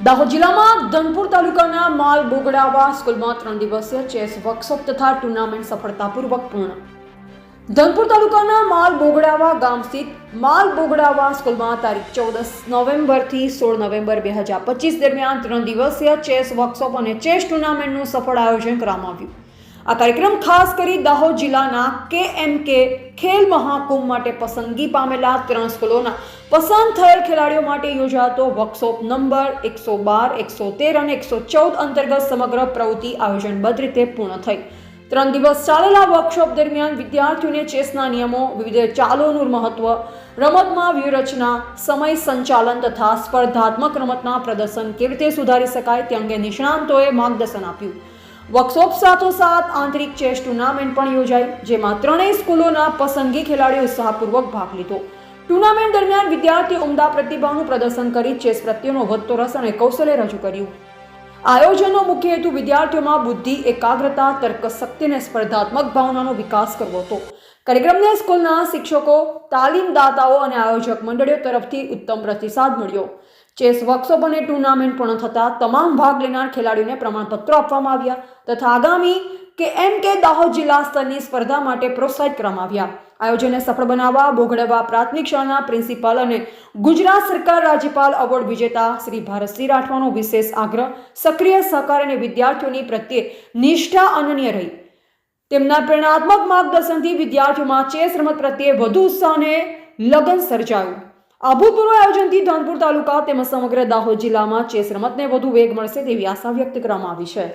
દાહોદ જિલ્લામાં ધનપુર તાલુકાના માલ બોગડાવા સ્કૂલમાં 3 દિવસીય ચેસ વર્કશોપ તથા ટુર્નામેન્ટ સફળતાપૂર્વક પૂર્ણ. ધનપુર તાલુકાના માલ બોગડાવા ગામ સ્થિત માલ બોગડાવા સ્કૂલમાં તારીખ 14 નવેમ્બરથી 16 નવેમ્બર 2025 દરમિયાન 3 દિવસીય ચેસ વર્કશોપ અને ચેસ ટુર્નામેન્ટનું સફળ આયોજન કરવામાં આવ્યું. આ કાર્યક્રમ ખાસ કરી દાહોદ જિલ્લાના KMK ખેલ મહાકુંભ માટે પસંદગી પામેલા 3 સ્કૂલોના પસંદ થયેલ ખેલાડીઓ માટે યોજાતો વર્કશોપ નંબર 112, 113 અને 114 અંતર્ગત સમગ્ર પ્રવૃત્તિ આયોજનબદ્ધ રીતે પૂર્ણ થઈ. 3 દિવસ ચાલેલા વર્કશોપ દરમિયાન વિદ્યાર્થીઓને ચેસના નિયમો, વિવિધ ચાલોનું મહત્વ, રમતમાં વ્યૂહરચના, સમય સંચાલન તથા સ્પર્ધાત્મક રમતના પ્રદર્શન કેવી રીતે સુધારી શકાય તે અંગે નિષ્ણાંતોએ માર્ગદર્શન આપ્યું. વર્કશોપ સાથોસાથ આંતરિક ચેસ ટુર્નામેન્ટ પણ યોજાઈ, જેમાં 3 સ્કૂલોના પસંદગી ખેલાડીઓ ઉત્સાહપૂર્વક ભાગ લીધો. ટુર્નામેન્ટ દરમિયાન વિદ્યાર્થીઓ ઉમદા પ્રતિભાનું પ્રદર્શન કરી ચેસ પ્રત્યેનો વધતો રસ અને કૌશલ્ય રજૂ કર્યું. આયોજનનો મુખ્ય હેતુ વિદ્યાર્થીઓમાં બુદ્ધિ, એકાગ્રતા, તર્કશક્તિ અને સ્પર્ધાત્મક ભાવનાનો વિકાસ કરવો હતો. કાર્યક્રમને સ્કૂલના શિક્ષકો, તાલીમદાતાઓ અને આયોજક મંડળીઓ તરફથી ઉત્તમ પ્રતિસાદ મળ્યો. ચેસ વર્કશોપ અને ટુર્નામેન્ટ પૂર્ણ થતા તમામ ભાગ લેનાર ખેલાડીઓને પ્રમાણપત્રો આપવામાં આવ્યા તથા આગામી KMK દાહોદ જિલ્લા સ્તરની સ્પર્ધા માટે પ્રોત્સાહિત કરવામાં આવ્યા. આયોજનને સફળ બનાવવા બોગડાવા પ્રાથમિક શાળાના પ્રિન્સિપાલ અને ગુજરાત સરકાર રાજ્યપાલ એવોર્ડ વિજેતા શ્રી ભારતસિંહ રાઠવાનો વિશેષ આગ્રહ, સક્રિય સહકાર અને વિદ્યાર્થીઓની પ્રત્યે નિષ્ઠા અનન્ય રહી. તેમના પ્રેરણાત્મક માર્ગદર્શનથી વિદ્યાર્થીઓમાં ચેસ રમત પ્રત્યે વધુ ઉત્સાહ અને લગન સર્જાયું. અભૂતપૂર્વ આયોજનથી ધનપુર તાલુકા તેમજ સમગ્ર દાહોદ જિલ્લામાં ચેસ રમતને વધુ વેગ મળશે તેવી આશા વ્યક્ત કરવામાં આવી છે.